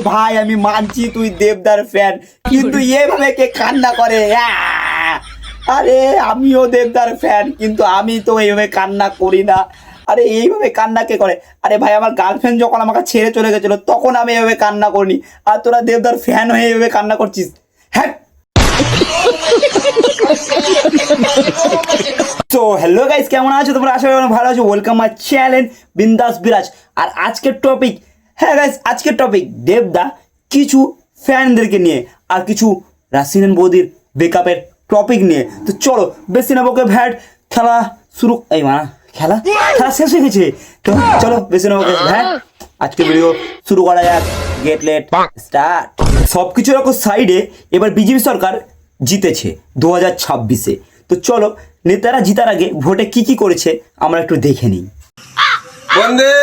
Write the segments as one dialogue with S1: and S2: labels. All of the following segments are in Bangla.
S1: ভাই আমি মানছি তুই দেবদার ফ্যান, কিন্তু এভাবে কে কান্না করে? আরে আমিও দেবদার ফ্যান, কিন্তু আমি তো এইভাবে কান্না করি না। আরে এইভাবে কান্না কে করে? আরে ভাই আমার গার্লফ্রেন্ড যখন আমাকে ছেড়ে চলে গেছিল তখন আমি এইভাবে কান্না করিনি, আর তোরা দেবদার ফ্যান হয়ে এইভাবে কান্না করছিস? হ্যাঁ। তো হ্যালো গাইস, কেমন আছো তোমরা? আশা করি অনেক ভালো আছো। ওয়েলকাম মাই চ্যানেল বিন্দাস বিরাজ। আর আজকের টপিক, হ্যাঁ গাইস আজকের টপিক দেবদা কিছু ফ্যানদেরকে নিয়ে আর কিছু রাশিয়ান বৌদির ব্রেকআপের টপিক নিয়ে। তো চলো বেশি না বকে ভ্যাট, খেলা শুরু। এই মা খেলা খেলা শেষ হয়ে গেছে, তো চলো বেশি না বকে ভ্যাট, আজকে ভিডিও শুরু করা যাক। Get let start. সব কিছু রকম সাইডে এবার বিজেপি সরকার জিতেছে 2026-এ। তো চলো নেতারা জিতার আগে ভোটে কি কি করেছে আমরা একটু দেখে নিই।
S2: বন্দে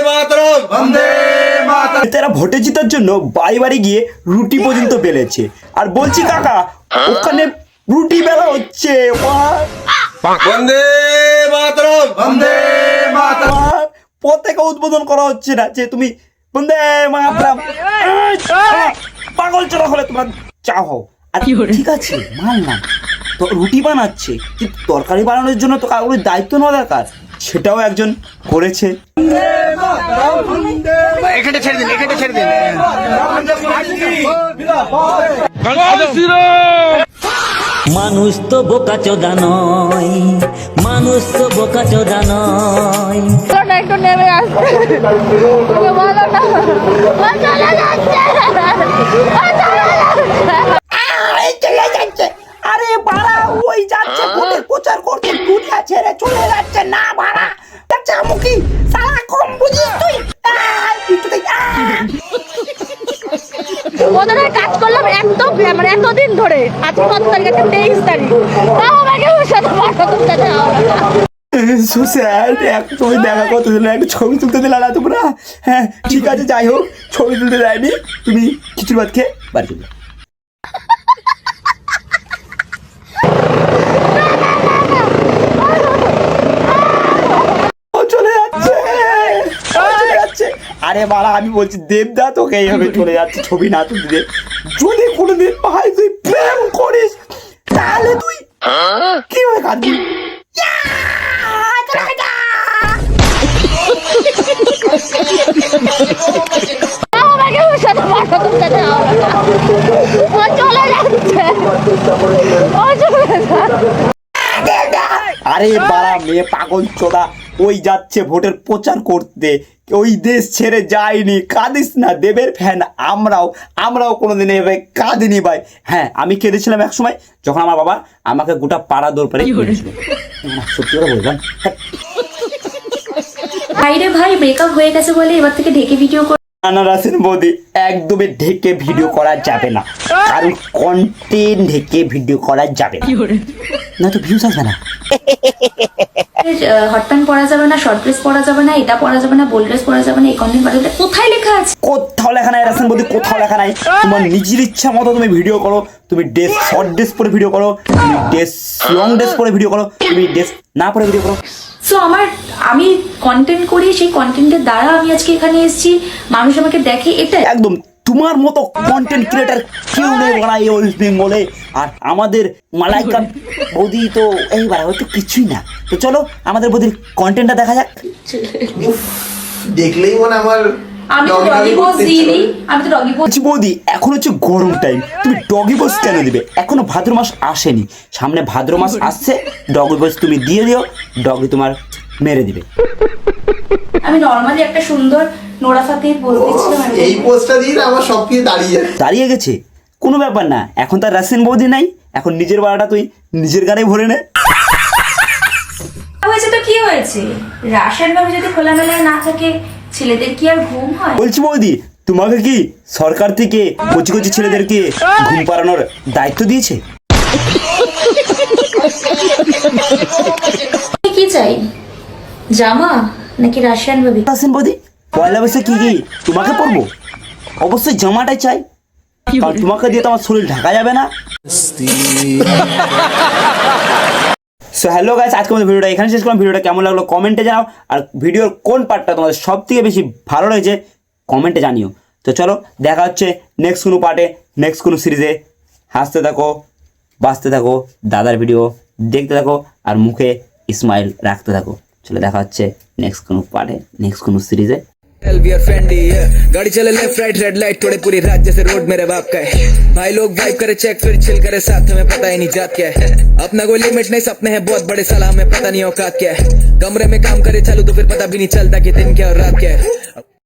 S2: মাতরম, বন্দে মাতরম।
S1: নেতারা ভোটে জিতার জন্য বাড়ি বাড়ি গিয়ে রুটি পর্যন্ত বেলেছে, আর বলছি কাকা ওখানে রুটি বেলা হচ্ছে।
S2: বন্দে মাতরম, বন্দে মাতরম।
S1: পতাকা উদ্বোধন করা হচ্ছে না যে তুমি বন্দে মাতরম পাগল চড়া হলে তোমরা চাও। আর ঠিক আছে মানলাম, তো রুটি বানাচ্ছে, কিন্তু তরকারি বানানোর জন্য তো কারোর দায়িত্ব নেওয়া দরকার, সেটাও একজন করেছে।
S2: এখানে ছেড়ে দিন, এখানে ছেড়ে দিন।
S3: মানুষ তো বোকাচোদা নয়, মানুষ তো বোকাচোদা নয়।
S4: একটু নেমে আসছে, বলো না চলে যাচ্ছে,
S1: চলে যাচ্ছে। আরে বাড়া ওই যাচ্ছে ভোটের প্রচার করতে, দুনিয়া ছেড়ে চলে যাচ্ছে না বাড়া। যাচ্ছে মুখি সারা কম বুঝিস তুই।
S4: ওদের কাজ করলাম একদম, মানে এতদিন ধরে। আজকে কত তারিখ আছে? 23 তারিখ। তাও আমাকে ওর সাথে পাঠা করতে দেওয়া হলো না।
S1: তুমি দেখা করতে দিলে একটা ছবি তুলতে দিলে না তোমরা? হ্যাঁ ঠিক আছে, যাই হোক ছবি তুলতে দেয়নি, তুমি খিচুড়ি ভাত খেয়ে বাড়ি চলে যাও। আরে বাড়া আমি বলছি দেবদা তোকে এইভাবে চলে যাচ্ছে ছবি না তুলতে দে। যদি কোনোদিন ভাই তুই প্রেম করিস তাহলে তুই কিভাবে কাঁদবি?
S4: তাও আমাকে ওর সাথে পাঠা করতে দেওয়া হলো না। ও চলে যাচ্ছে, ও চলে যাচ্ছে।
S1: আরে বাড়া মেয়ে পাগল চোদা, ওই যাচ্ছে ভোটের প্রচার করতে, ওই দেশ ছেড়ে যায়নি। কাঁদিস না, দেবের ফ্যান আমরাও কোনোদিন এভাবে কাঁদিনি ভাই। হ্যাঁ আমি কেঁদেছিলাম এক সময় যখন আমার বাবা আমাকে গোটা পাড়া দৌড় পারে সত্যি কথা বললাম।
S5: ভাইরে ভাই ব্রেকআপ হয়ে গেছে বলে এবার থেকে ঢেকে ভিডিও করে।
S1: না রাসিন বৌদি একদমই ঢেকে ভিডিও করা যাবে না, কারণ কন্টেন্ট ঢেকে ভিডিও করা যাবে না, তো ভিউজ আসবে না।
S5: হট প্যান্ট পরা যাবে না, শর্ট ড্রেস পরা যাবে না, এটা পরা যাবে না, বোল ড্রেস পরা যাবে না, এই কন্টেন্ট পাঠালে কোথায় লেখা আছে?
S1: কোথাও লেখা নাই রাসিন বৌদি, কোথাও লেখা নাই। তোমার নিজের ইচ্ছা মতো তুমি ভিডিও করো, তুমি ড্রেস শর্ট ড্রেস পরে ভিডিও করো, তুমি ড্রেস লং ড্রেস পরে ভিডিও করো, তুমি ড্রেস না পরে ভিডিও করো।
S5: সো আমি কন্টেন্ট করি, সেই কন্টেন্টের দ্বারা আমি আজকে এখানে এসেছি, মানুষ আমাকে দেখে, এটাই।
S1: একদম তোমার মতো কন্টেন্ট ক্রিয়েটার কেউ নেই বাড়াই ওয়েস্ট বেঙ্গলে। আর আমাদের মালাইকা বৌদি তো এইবার হয়তো কিছুই না। তো চলো আমাদের বৌদির কন্টেন্টটা দেখা যাক।
S2: দেখলেই মনে আমার
S5: আমি তো ডগি পোজ দিইনি, আমি তো ডগি পোজ।
S1: বলছি বৌদি এখন হচ্ছে গরম টাইম, তুমি ডগি পোজ কেন দিবে? এখনো ভাদ্র মাস আসেনি, সামনে ভাদ্র মাস আসছে, ডগি পোজ তুমি দিয়ে দিও, ডগি তোমার মেরে দিবে।
S5: আমি নরমালি একটা সুন্দর নোরা ফাতেহির পোজ দিচ্ছিলাম।
S2: এই পোস্টটা দিয়ে আমার সবকিছু
S1: দাঁড়িয়ে গেছে, কোনো ব্যাপার না। এখন তার রাসিন বৌদি নাই, এখন নিজের বাড়াটা তুই নিজের গানে ভরে নে।
S5: হয়েছে তো কি হয়েছে, রাশিয়ান ভাবে যদি খোলামেলায় না থাকে ছেলেদের কি আর ঘুম হয়?
S1: বলছি বৌদি তোমাকে কি সরকার থেকে কচি কচি ছেলেদেরকে ঘুম পাড়ানোর দায়িত্ব দিয়েছে?
S5: কি চাই, জামা নাকি রাশিয়ান ভাবি?
S1: রাসিন বৌদি পয়লা বৈশাখে কি তোমাকে পরবো? অবশ্যই জামাটাই চাই, কারণ তোমাকে দিয়ে তো আমার শরীর ঢাকা যাবে না। সো হ্যালো গাইস, আজকে আমাদের ভিডিওটা এখানে শেষ করলাম। ভিডিওটা কেমন লাগলো কমেন্টে জানাও, আর ভিডিওর কোন পার্টটা তোমাদের সব থেকে বেশি ভালো লেগেছে কমেন্টে জানিও। তো চলো দেখা হচ্ছে নেক্সট কোনো পার্টে, নেক্সট কোনো সিরিজে। হাসতে থাকো, বাঁচতে থাকো, দাদার ভিডিও দেখতে থাকো আর মুখে স্মাইল রাখতে থাকো। চলো দেখা হচ্ছে নেক্সট কোনো পার্টে, নেক্সট কোনো সিরিজে।
S6: LVR फ्रेंडी गाड़ी चले लेफ्ट राइट रेड लाइट थोड़े पूरी रात जैसे रोड मेरे बाप का है। भाई लोग वाइब करे चेक फिर चिल करे साथ हमें पता ही नहीं जात क्या है। अपना कोई लिमिट नहीं, सपने हैं बहुत बड़े, साला हमें पता नहीं औकात क्या है। कमरे में काम करे चालू तो फिर पता भी नहीं चलता कि दिन क्या और रात क्या है।